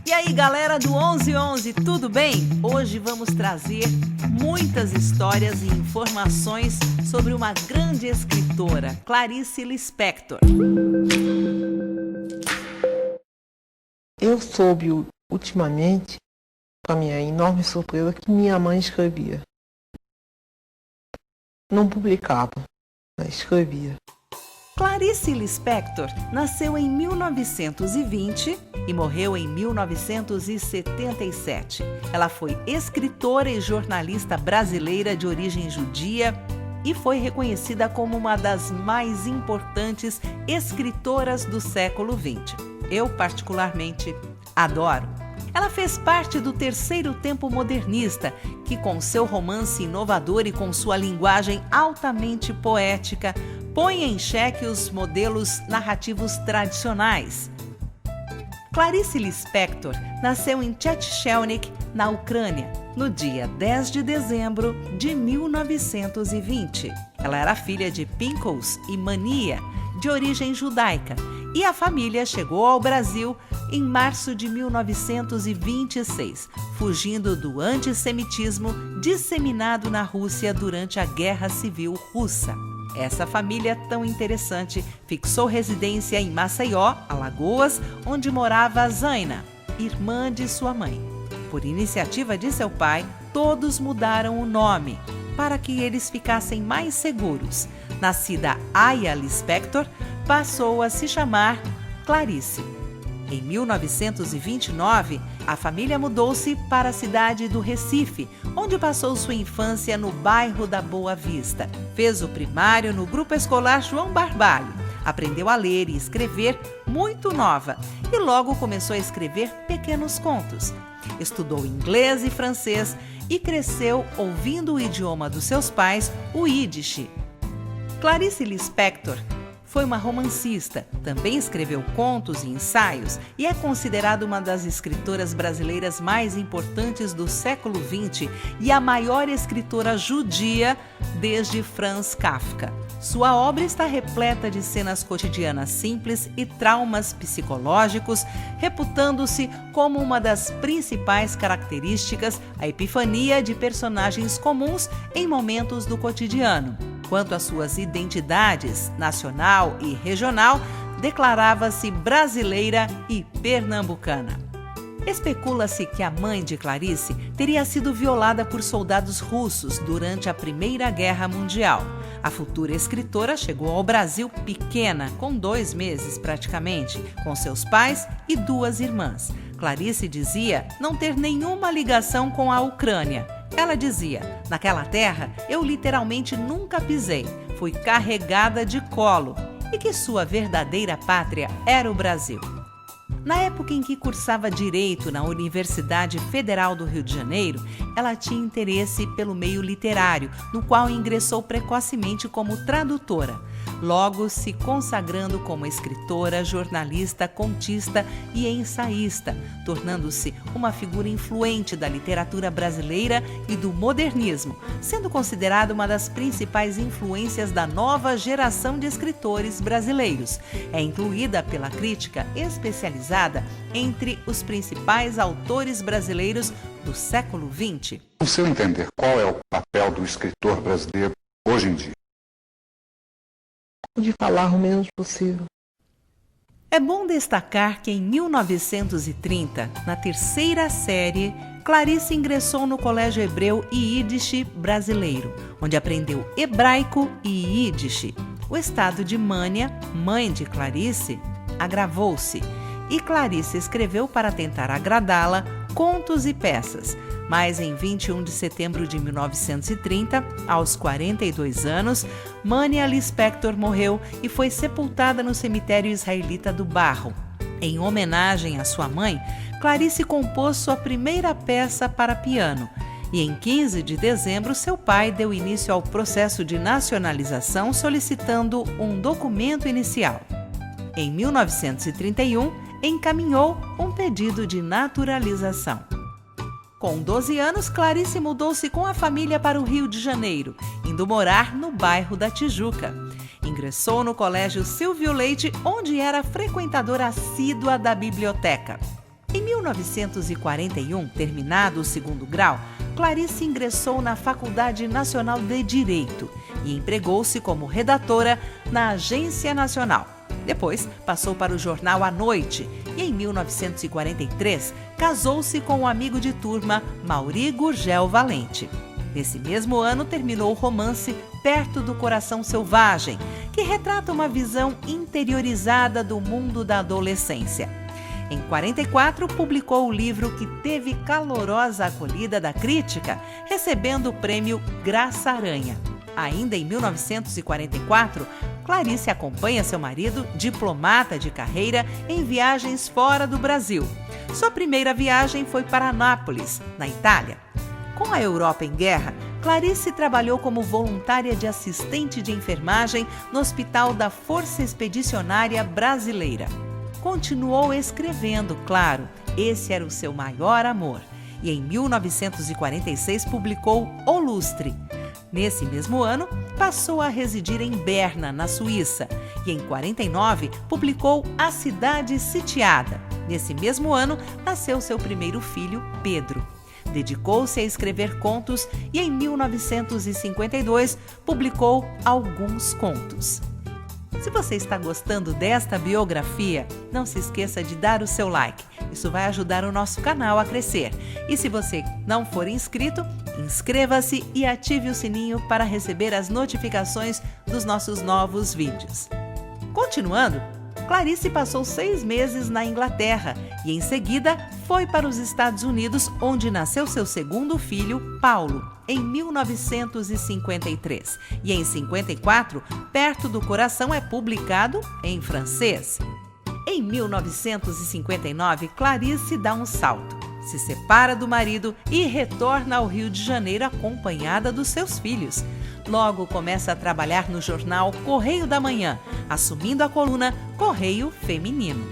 E aí, galera do 1111, tudo bem? Hoje vamos trazer muitas histórias e informações sobre uma grande escritora, Clarice Lispector. Eu soube ultimamente, para minha enorme surpresa, que minha mãe escrevia. Não publicava, mas escrevia. Clarice Lispector nasceu em 1920 e morreu em 1977. Ela foi escritora e jornalista brasileira de origem judia e foi reconhecida como uma das mais importantes escritoras do século XX. Eu, particularmente, adoro. Ela fez parte do terceiro tempo modernista, que com seu romance inovador e com sua linguagem altamente poética, põe em xeque os modelos narrativos tradicionais. Clarice Lispector nasceu em Tchetchelnik, na Ucrânia, no dia 10 de dezembro de 1920. Ela era filha de Pinkos e Mania, de origem judaica, e a família chegou ao Brasil em março de 1926, fugindo do antissemitismo disseminado na Rússia durante a Guerra Civil Russa. Essa família tão interessante fixou residência em Maceió, Alagoas, onde morava Zaina, irmã de sua mãe. Por iniciativa de seu pai, todos mudaram o nome para que eles ficassem mais seguros. Nascida Aya Lispector, passou a se chamar Clarice. Em 1929, a família mudou-se para a cidade do Recife, onde passou sua infância no bairro da Boa Vista. Fez o primário no Grupo Escolar João Barbalho. Aprendeu a ler e escrever muito nova e logo começou a escrever pequenos contos. Estudou inglês e francês e cresceu ouvindo o idioma dos seus pais, o Yiddish. Clarice Lispector foi uma romancista, também escreveu contos e ensaios e é considerada uma das escritoras brasileiras mais importantes do século XX e a maior escritora judia desde Franz Kafka. Sua obra está repleta de cenas cotidianas simples e traumas psicológicos, reputando-se como uma das principais características a epifania de personagens comuns em momentos do cotidiano. Quanto às suas identidades, nacional e regional, declarava-se brasileira e pernambucana. Especula-se que a mãe de Clarice teria sido violada por soldados russos durante a Primeira Guerra Mundial. A futura escritora chegou ao Brasil pequena, com 2 meses praticamente, com seus pais e 2 irmãs. Clarice dizia não ter nenhuma ligação com a Ucrânia. Ela dizia: naquela terra eu literalmente nunca pisei, fui carregada de colo, e que sua verdadeira pátria era o Brasil. Na época em que cursava Direito na Universidade Federal do Rio de Janeiro, ela tinha interesse pelo meio literário, no qual ingressou precocemente como tradutora, logo se consagrando como escritora, jornalista, contista e ensaísta, tornando-se uma figura influente da literatura brasileira e do modernismo, sendo considerada uma das principais influências da nova geração de escritores brasileiros. É incluída pela crítica especializada entre os principais autores brasileiros do século XX. No seu entender, qual é o papel do escritor brasileiro hoje em dia? De falar o menos possível. É bom destacar que em 1930, na 3ª série, Clarice ingressou no Colégio Hebreu e Yiddish brasileiro, onde aprendeu hebraico e Yiddish. O estado de Mânia, mãe de Clarice, agravou-se e Clarice escreveu para tentar agradá-la contos e peças. Mas em 21 de setembro de 1930, aos 42 anos, Mania Lispector morreu e foi sepultada no cemitério israelita do Barro. Em homenagem à sua mãe, Clarice compôs sua primeira peça para piano. E em 15 de dezembro, seu pai deu início ao processo de nacionalização solicitando um documento inicial. Em 1931, encaminhou um pedido de naturalização. Com 12 anos, Clarice mudou-se com a família para o Rio de Janeiro, indo morar no bairro da Tijuca. Ingressou no Colégio Silvio Leite, onde era frequentadora assídua da biblioteca. Em 1941, terminado o segundo grau, Clarice ingressou na Faculdade Nacional de Direito e empregou-se como redatora na Agência Nacional. Depois, passou para o jornal À Noite e, em 1943, casou-se com um amigo de turma, Mauri Gurgel Valente. Nesse mesmo ano, terminou o romance Perto do Coração Selvagem, que retrata uma visão interiorizada do mundo da adolescência. Em 1944, publicou o livro que teve calorosa acolhida da crítica, recebendo o prêmio Graça Aranha. Ainda em 1944, Clarice acompanha seu marido, diplomata de carreira, em viagens fora do Brasil. Sua primeira viagem foi para Nápoles, na Itália. Com a Europa em guerra, Clarice trabalhou como voluntária de assistente de enfermagem no Hospital da Força Expedicionária Brasileira. Continuou escrevendo, claro, esse era o seu maior amor. E em 1946 publicou O Lustre. Nesse mesmo ano, passou a residir em Berna, na Suíça. E em 1949, publicou A Cidade Sitiada. Nesse mesmo ano, nasceu seu primeiro filho, Pedro. Dedicou-se a escrever contos e em 1952 publicou Alguns Contos. Se você está gostando desta biografia, não se esqueça de dar o seu like. Isso vai ajudar o nosso canal a crescer. E se você não for inscrito, inscreva-se e ative o sininho para receber as notificações dos nossos novos vídeos. Continuando, Clarice passou 6 meses na Inglaterra e, em seguida, foi para os Estados Unidos, onde nasceu seu segundo filho, Paulo, em 1953. E em 54, Perto do Coração é publicado em francês. Em 1959, Clarice dá um salto, se separa do marido e retorna ao Rio de Janeiro acompanhada dos seus filhos. Logo começa a trabalhar no jornal Correio da Manhã, assumindo a coluna Correio Feminino.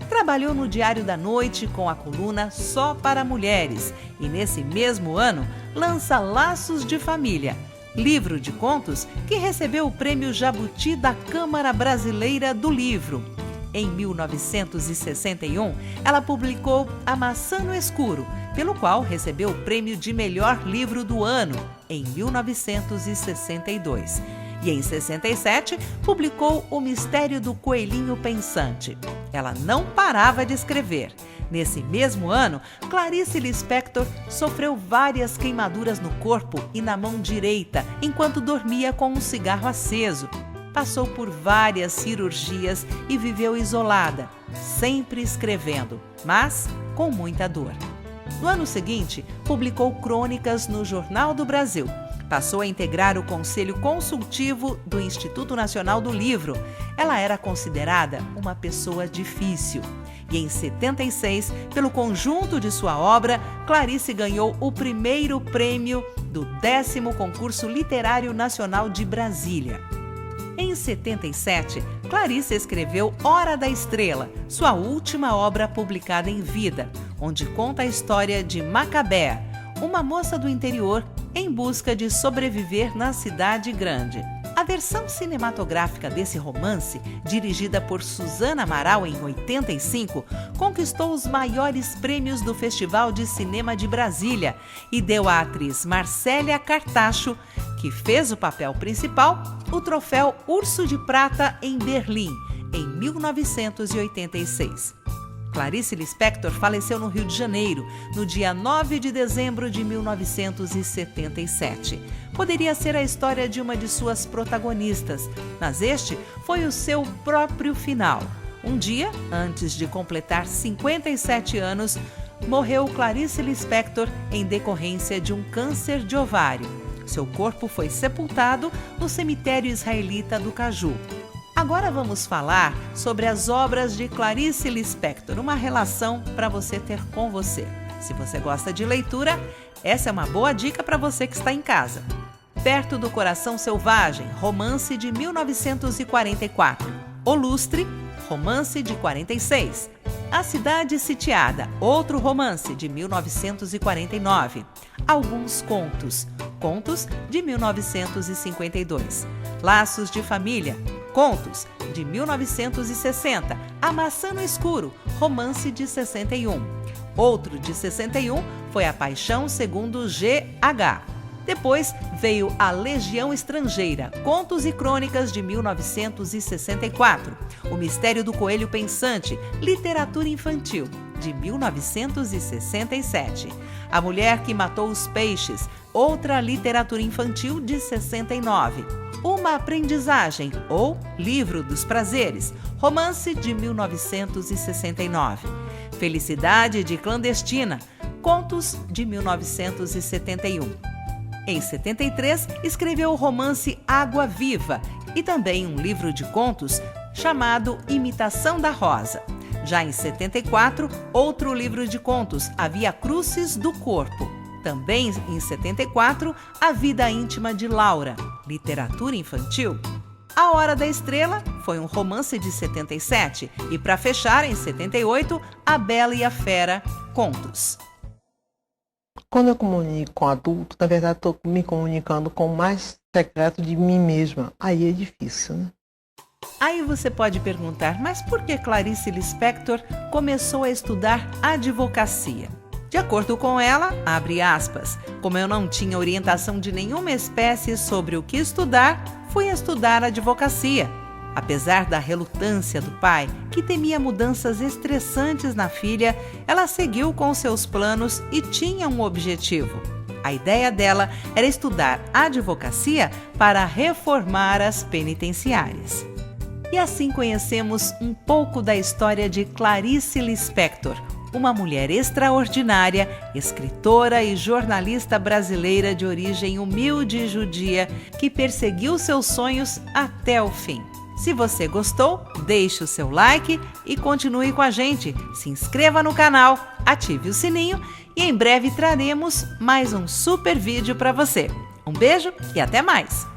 Trabalhou no Diário da Noite com a coluna Só para Mulheres e, nesse mesmo ano, lança Laços de Família, livro de contos que recebeu o Prêmio Jabuti da Câmara Brasileira do Livro. Em 1961, ela publicou A Maçã no Escuro, pelo qual recebeu o prêmio de melhor livro do ano, em 1962. E em 67, publicou O Mistério do Coelhinho Pensante. Ela não parava de escrever. Nesse mesmo ano, Clarice Lispector sofreu várias queimaduras no corpo e na mão direita, enquanto dormia com um cigarro aceso. Passou por várias cirurgias e viveu isolada, sempre escrevendo, mas com muita dor. No ano seguinte, publicou crônicas no Jornal do Brasil. Passou a integrar o Conselho Consultivo do Instituto Nacional do Livro. Ela era considerada uma pessoa difícil. E em 76, pelo conjunto de sua obra, Clarice ganhou o primeiro prêmio do 10º Concurso Literário Nacional de Brasília. Em 77, Clarice escreveu Hora da Estrela, sua última obra publicada em vida, onde conta a história de Macabea, uma moça do interior em busca de sobreviver na cidade grande. A versão cinematográfica desse romance, dirigida por Suzana Amaral em 85, conquistou os maiores prêmios do Festival de Cinema de Brasília e deu à atriz Marcélia Cartacho, que fez o papel principal, o troféu Urso de Prata em Berlim, em 1986. Clarice Lispector faleceu no Rio de Janeiro, no dia 9 de dezembro de 1977. Poderia ser a história de uma de suas protagonistas, mas este foi o seu próprio final. Um dia, antes de completar 57 anos, morreu Clarice Lispector em decorrência de um câncer de ovário. Seu corpo foi sepultado no cemitério israelita do Caju. Agora vamos falar sobre as obras de Clarice Lispector, uma relação para você ter com você. Se você gosta de leitura, essa é uma boa dica para você que está em casa. Perto do Coração Selvagem, romance de 1944. O Lustre, romance de 46. A Cidade Sitiada, outro romance de 1949. Alguns Contos, contos de 1952. Laços de Família, contos de 1960. A Maçã no Escuro, romance de 61. Outro de 61 foi A Paixão segundo G.H. Depois veio A Legião Estrangeira, Contos e Crônicas de 1964. O Mistério do Coelho Pensante, Literatura Infantil, de 1967. A Mulher que Matou os Peixes, outra literatura infantil de 69. Uma Aprendizagem, ou Livro dos Prazeres, romance de 1969. Felicidade de Clandestina, contos de 1971. Em 73, escreveu o romance Água Viva e também um livro de contos chamado Imitação da Rosa. Já em 74, outro livro de contos, A Via Crucis do Corpo. Também em 74, A Vida Íntima de Laura, literatura infantil. A Hora da Estrela foi um romance de 77 e, para fechar, em 78, A Bela e a Fera, contos. Quando eu comunico com adulto, na verdade estou me comunicando com o mais secreto de mim mesma. Aí é difícil, né? Aí você pode perguntar, mas por que Clarice Lispector começou a estudar advocacia? De acordo com ela, abre aspas, como eu não tinha orientação de nenhuma espécie sobre o que estudar, fui estudar advocacia. Apesar da relutância do pai, que temia mudanças estressantes na filha, ela seguiu com seus planos e tinha um objetivo. A ideia dela era estudar advocacia para reformar as penitenciárias. E assim conhecemos um pouco da história de Clarice Lispector, uma mulher extraordinária, escritora e jornalista brasileira de origem humilde e judia, que perseguiu seus sonhos até o fim. Se você gostou, deixe o seu like e continue com a gente. Se inscreva no canal, ative o sininho e em breve traremos mais um super vídeo para você. Um beijo e até mais!